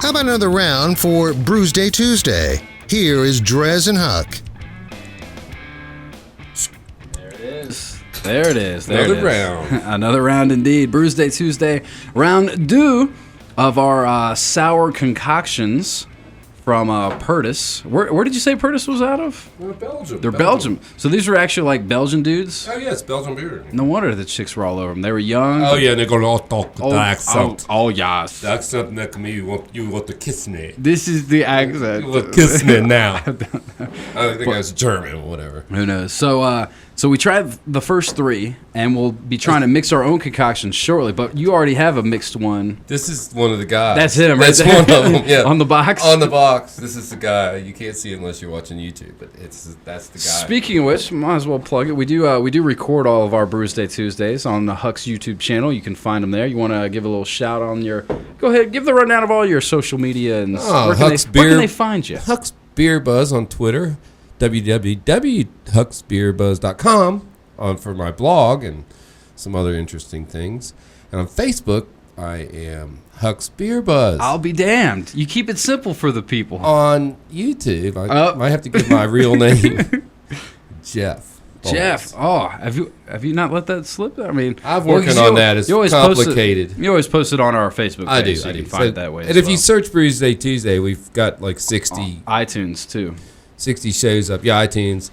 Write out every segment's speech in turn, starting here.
How about another round for Brewsday Tuesday? Here is DreZ and Huck. There it is. Another round. Another round indeed. Brewsday Tuesday, round two of our sour concoctions from Petrus. Where did you say Petrus was out of? Belgium. They're Belgium. So these are actually like Belgian dudes? Oh, yeah, it's Belgian beer. No wonder the chicks were all over them. They were young. Oh, yeah, they're going to all talk the accent. Oh, yes. The accent like me, you want to kiss me. This is the accent. You want to kiss me now. I think I was German or whatever. Who knows? So we tried the first three, and we'll be trying to mix our own concoctions shortly. But you already have a mixed one. This is one of the guys. That's him, right? That's there. one of them. Yeah. On the box. On the box. This is the guy. You can't see it unless you're watching YouTube, but that's the guy. Speaking of which, might as well plug it. We do record all of our Brewsday Tuesdays on the Huck's YouTube channel. You can find them there. You want to give a little shout on your? Go ahead, give the rundown of all your social media and where can they find you? Huck's Beer Buzz on Twitter. www.hucksbeerbuzz.com for my blog and some other interesting things. And on Facebook, I am Huck's Beer Buzz. I'll be damned. You keep it simple for the people. On YouTube, I might have to give my real name, Jeff. Jeff. Oh, have you not let that slip? I mean, I'm working on that. It's complicated. You always post it on our Facebook page. I do. So you can find it that way. And if you search Brewsday Tuesday, we've got like 60 iTunes too. 60 shows up. Yeah, iTunes.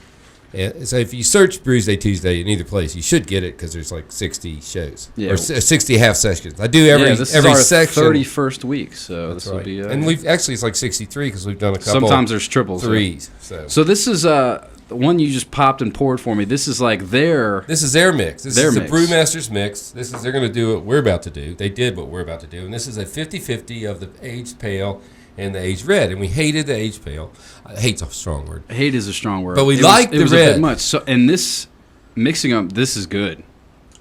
And so if you search Brewsday Tuesday in either place, you should get it because there's like 60 shows or 60 half sessions. I do every this every is our section. 31st week, so That's this will be. And we've actually it's like 63 because we've done a couple. Sometimes there's triples, threes. So this is the one you just popped and poured for me. This is like their. This is their mix. This is the Brewmaster's mix. They're going to do what we're about to do. They did what we're about to do, and this is a 50-50 of the aged pale and the aged red, and we hated the aged pale. Hate's a strong word. Hate is a strong word, but we liked the red. It was a bit much. So, and this mixing up, this is good.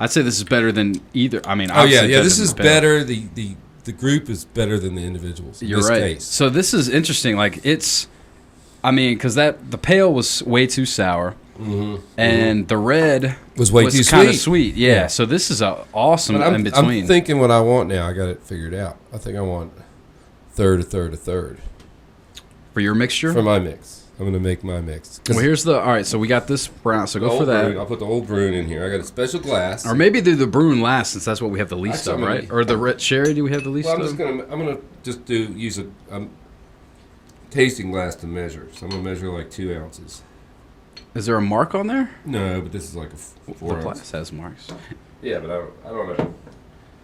I'd say this is better than either. I mean, this is better. The group is better than the individuals. You're right. Case. So this is interesting. Like it's, I mean, because the pale was way too sour, and the red was way too kind of sweet. Yeah. So this is awesome in between. I'm thinking what I want now. I got it figured out. I think I want a third. For your mixture? For my mix. I'm going to make my mix. Well, here's all right, so we got this brown, so go for that. Brune. I'll put the old Brune in here. I got a special glass. Or maybe do the Brune last, since that's what we have the least of, right? Or the red cherry, do we have the least of? I'm going to use a tasting glass to measure. So I'm going to measure like 2 ounces. Is there a mark on there? No, but this is like a 4 ounce. The glass has marks. Yeah, but I don't know.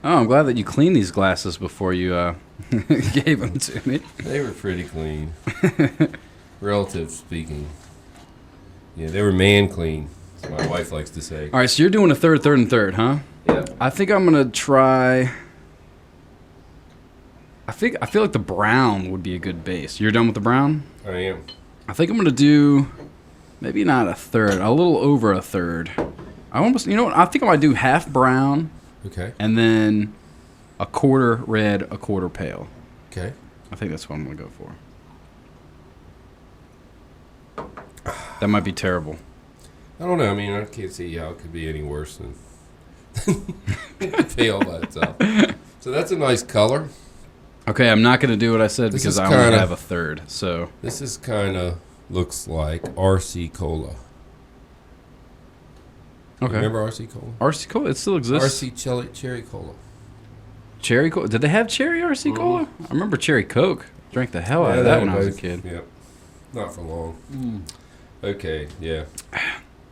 Oh, I'm glad that you cleaned these glasses before you gave them to me. They were pretty clean, relative speaking. Yeah, they were man clean, as my wife likes to say. All right, so you're doing a third, and third, huh? Yeah. I think I'm gonna try. I feel like the brown would be a good base. You're done with the brown? I am. I think I'm gonna do maybe not a third, a little over a third. I almost, you know what? I think I might do half brown. Okay. And then a quarter red, a quarter pale. Okay. I think that's what I'm going to go for. That might be terrible. I don't know. I mean, I can't see how it could be any worse than pale by itself. So that's a nice color. Okay, I'm not going to do what I said because I only have a third. So this is kind of looks like RC Cola. Okay. Remember RC Cola? RC Cola, it still exists. RC Cherry Cola. Cherry Cola? Did they have cherry RC Cola? I remember Cherry Coke. Drank the hell out of that when I was a kid. Yep. Not for long. Okay, yeah.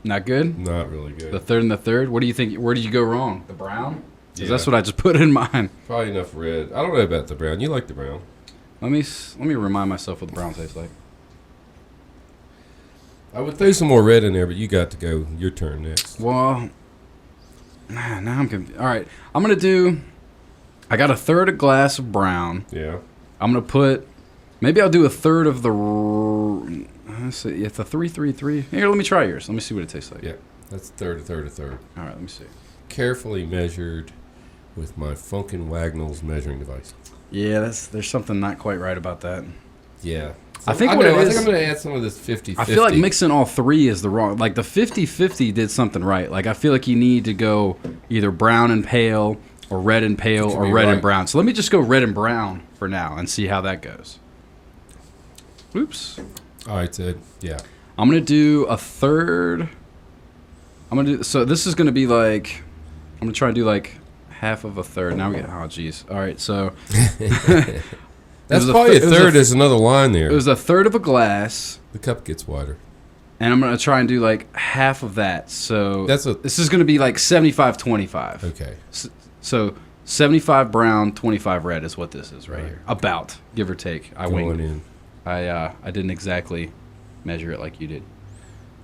Not good? Not really good. The third and the third? What do you think? Where did you go wrong? The brown? Because that's what I just put in mine. Probably enough red. I don't know about the brown. You like the brown. Let me remind myself what the brown tastes like. I would throw some more red in there, but you got to go. Your turn next. Well, now I'm confused. All right, I'm going to do, I got a third a glass of brown. Yeah. I'm going to put, maybe I'll do a third of the, let's see, it's a 3-3-3. Here, let me try yours. Let me see what it tastes like. Yeah, that's a third. All right, let me see. Carefully measured with my Funkin' Wagnalls measuring device. Yeah, there's something not quite right about that. Yeah. So I think I'm going to add some of this 50-50. I feel like mixing all three is the wrong. Like the 50-50 did something right. Like I feel like you need to go either brown and pale or red and pale or red and brown. So let me just go red and brown for now and see how that goes. Oops. All right, Ted. Yeah. I'm going to do a third. So this is going to be like, I'm going to try and do like half of a third. Now we get, oh, geez. All right, so. That's probably a third. There's another line there. It was a third of a glass. The cup gets wider. And I'm going to try and do like half of that. So this is going to be like 75-25. Okay. So 75 brown, 25 red is what this is right here. About, give or take. I winged. In. I didn't exactly measure it like you did.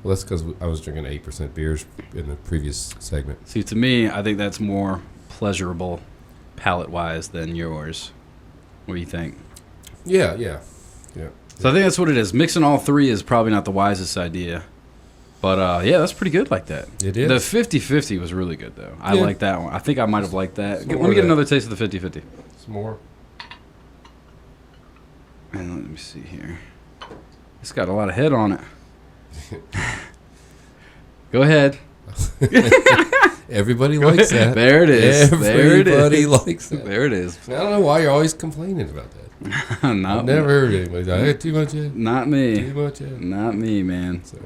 Well, that's because I was drinking 8% beers in the previous segment. See, to me, I think that's more pleasurable palate-wise than yours. What do you think? Yeah. So I think that's what it is. Mixing all three is probably not the wisest idea. But, yeah, that's pretty good like that. It is. The 50-50 was really good, though. I like that one. I think I might have liked that. Let me get another taste of the 50-50. Some more. And let me see here. It's got a lot of head on it. Go ahead. Everybody likes that. There it is. Everybody likes that. There it is. I don't know why you're always complaining about that. I've never heard anybody say, I had too much head. Not me. Too much head. Not me, man. So.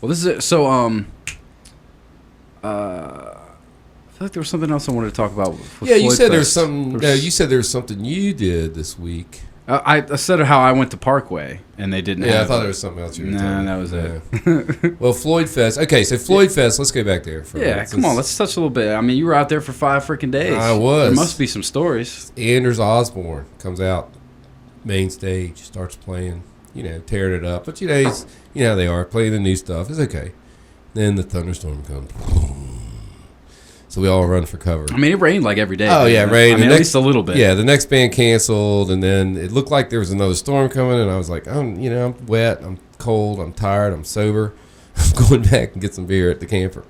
Well, this is it. So, I feel like there was something else I wanted to talk about. With yeah, you Floyd said Fest. there's something. No, you said there's something you did this week. I said how I went to Parkway and they didn't. Yeah, I thought there was something else you were telling me. That was it. Well, Floyd Fest. Okay, so Floyd Fest. Let's go back there. Come on, let's touch a little bit. I mean, you were out there for 5 freaking days. I was. There must be some stories. Anders Osborne comes out main stage, starts playing, tearing it up. But he's, how they are, playing the new stuff. It's okay. Then the thunderstorm comes. So we all run for cover. I mean, it rained like every day. Oh, yeah, rained. I mean, at least a little bit. Yeah, the next band canceled, and then it looked like there was another storm coming, and I was like, I'm wet, I'm cold, I'm tired, I'm sober. I'm going back and get some beer at the camper.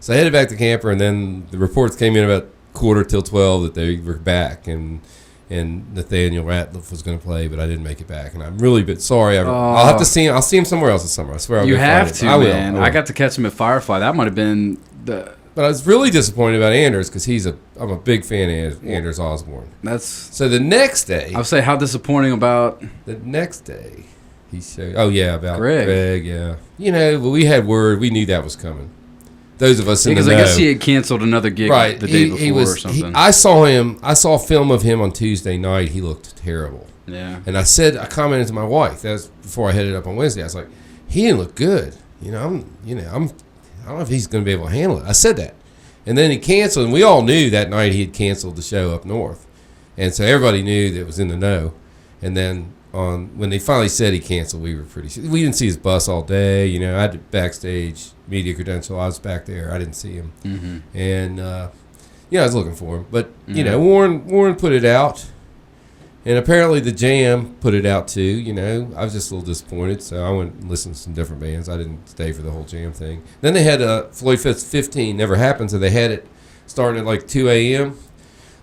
So I headed back to the camper, and then the reports came in about 11:45 that they were back, and Nathaniel Ratliff was going to play, but I didn't make it back, and I'm really a bit sorry. I'll have to see him. I'll see him somewhere else this summer. I swear. You have to, man. I will. I got to catch him at Firefly. That might have been the. But I was really disappointed about Anders because I'm a big fan of Anders Osborne. So the next day, I would say how disappointing about the next day he showed. Oh yeah, about Greg. Yeah, but we had word. We knew that was coming. Those of us in the know. Because I guess he had canceled another gig the day before or something. I saw film of him on Tuesday night. He looked terrible. Yeah. And I commented to my wife. That was before I headed up on Wednesday. I was like, he didn't look good. I don't know if he's going to be able to handle it. I said that. And then he canceled, and we all knew that night he had canceled the show up north. And so everybody knew that it was in the know. And then when they finally said he canceled, we were we didn't see his bus all day. I had the backstage media credential. I was back there. I didn't see him. Mm-hmm. And, I was looking for him. But, Warren put it out. And apparently the Jam put it out too, I was just a little disappointed, so I went and listened to some different bands. I didn't stay for the whole Jam thing. Then they had Floyd Fest 15, never happened, so they had it starting at like 2 a.m.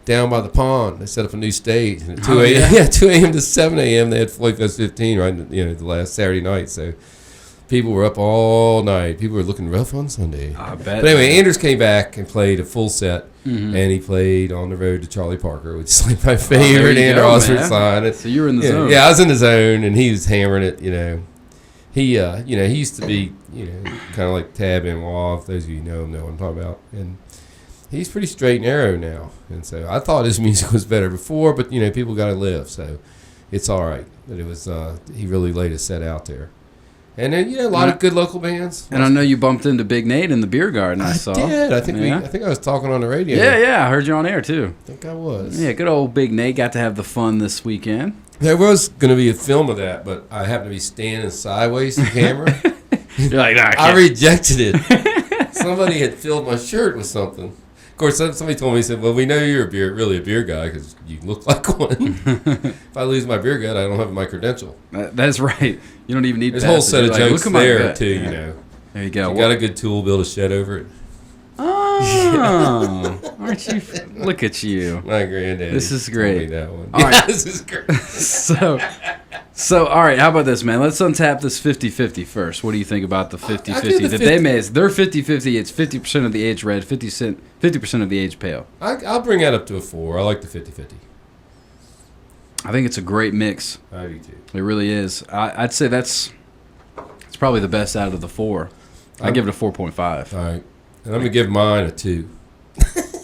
down by the pond. They set up a new stage. And at 2 a.m. Yeah, 2 a.m. to 7 a.m. they had Floyd Fest 15 right, the last Saturday night. So people were up all night. People were looking rough on Sunday. I bet. But anyway, Anders came back and played a full set. Mm-hmm. And he played On the Road to Charlie Parker, which is like my favorite Anders Osborne song. So you were in the zone. Yeah, I was in the zone, and he was hammering it. He used to be, kind of like Tab Benoit. If those of you know him, know what I'm talking about. And he's pretty straight and narrow now. And so I thought his music was better before, but people got to live, so it's all right. But it was he really laid a set out there. And then a lot of good local bands. And I know you bumped into Big Nate in the beer garden. I saw. Did. I think I was talking on the radio. Yeah. I heard you on air too. I think I was. Yeah, good old Big Nate got to have the fun this weekend. There was going to be a film of that, but I happened to be standing sideways to the camera. You're like, nah, I rejected it. Somebody had filled my shirt with something. Of course, somebody told me, said, well, we know you're really a beer guy because you look like one. If I lose my beer gut, I don't have my credential. That's right. You don't even need There's a whole set of jokes there, too, There you go. You got a good tool, build a shed over it. Oh, aren't you? Look at you. My granddaddy. This is great. That one. All right. This is great. So, all right, how about this, man? Let's untap this 50-50 first. What do you think about the 50-50 that they made? Their 50-50, it's 50% of the age red, 50% of the age pale. I'll bring that up to a 4. I like the 50-50. I think it's a great mix. I do too. It really is. I'd say it's probably the best out of the 4. I give it a 4.5. All right, and I'm gonna give mine a 2.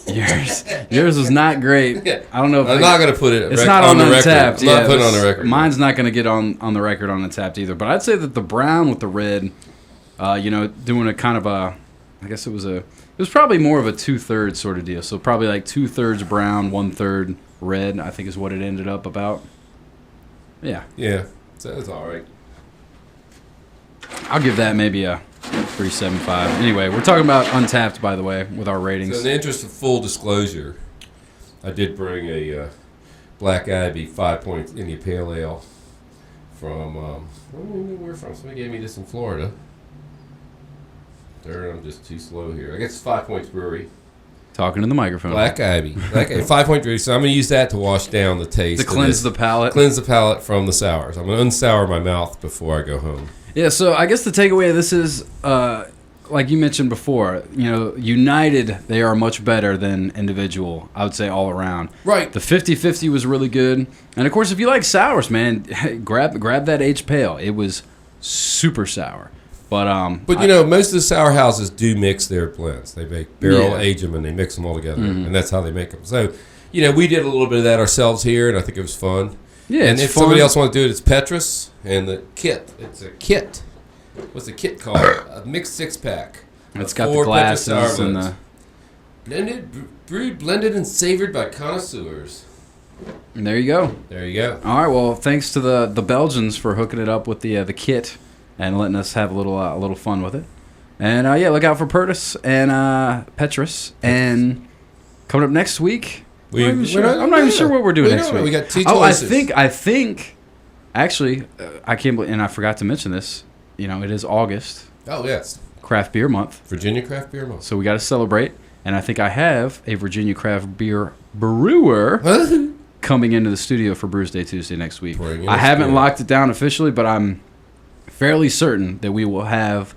Yours was not great. I don't know if I'm not gonna put it. It's not on the Untapped. I'm not putting it on the record. Mine's not gonna get on the record on Untapped either. But I'd say that the brown with the red, doing a kind of a, I guess it was probably more of a 2/3 sort of deal. So probably like 2/3 brown, 1/3 red. I think is what it ended up about. Yeah. Yeah, so it's all right. I'll give that maybe a 3.75. Anyway, we're talking about Untapped, by the way, with our ratings. So in the interest of full disclosure, I did bring a Black Abbey 5-point India Pale Ale from, I don't even know where from. Somebody gave me this in Florida. There, I'm just too slow here. I guess it's 5 Points Brewery. Talking to the microphone. Black Abbey. 5-point brewery. So I'm going to use that to wash down the taste. To cleanse the palate. Cleanse the palate from the sours. I'm going to unsour my mouth before I go home. Yeah, so I guess the takeaway of this is, like you mentioned before, united, they are much better than individual, I would say, all around. Right. The 50-50 was really good. And, of course, if you like sours, man, grab that aged pale. It was super sour. But most of the sour houses do mix their blends. They make barrel age them and they mix them all together, and that's how they make them. So, we did a little bit of that ourselves here, and I think it was fun. Yeah, and if somebody else wants to do it, it's Petrus and the kit. It's a kit. What's the kit called? A mixed 6-pack. It's got the glasses and the brewed, blended, and savored by connoisseurs. And there you go. There you go. All right. Well, thanks to the Belgians for hooking it up with the kit and letting us have a little fun with it. And look out for Petrus. And coming up next week. I'm not even sure what we're doing next week. We got 2 choices. I think. Actually, I can't believe, and I forgot to mention this. It is August. Oh yes. Craft Beer Month. Virginia Craft Beer Month. So we got to celebrate, and I think I have a Virginia Craft Beer brewer coming into the studio for Brewsday Tuesday next week. I haven't locked it down officially, but I'm fairly certain that we will have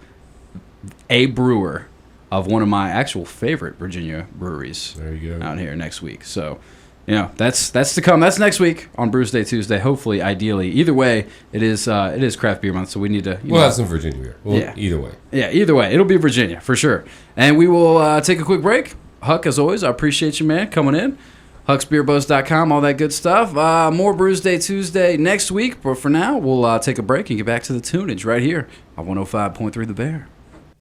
a brewer of one of my actual favorite Virginia breweries out here next week. So, that's to come. That's next week on Brewsday Tuesday. Hopefully, ideally, either way, it is Craft Beer Month. So we need to. We'll have some Virginia beer. Either way. Yeah, either way, it'll be Virginia for sure. And we will take a quick break. Huck, as always, I appreciate you, man, coming in. HucksBeerBuzz.com, all that good stuff. More Brewsday Tuesday next week. But for now, we'll take a break and get back to the tunage right here on 105.3 The Bear.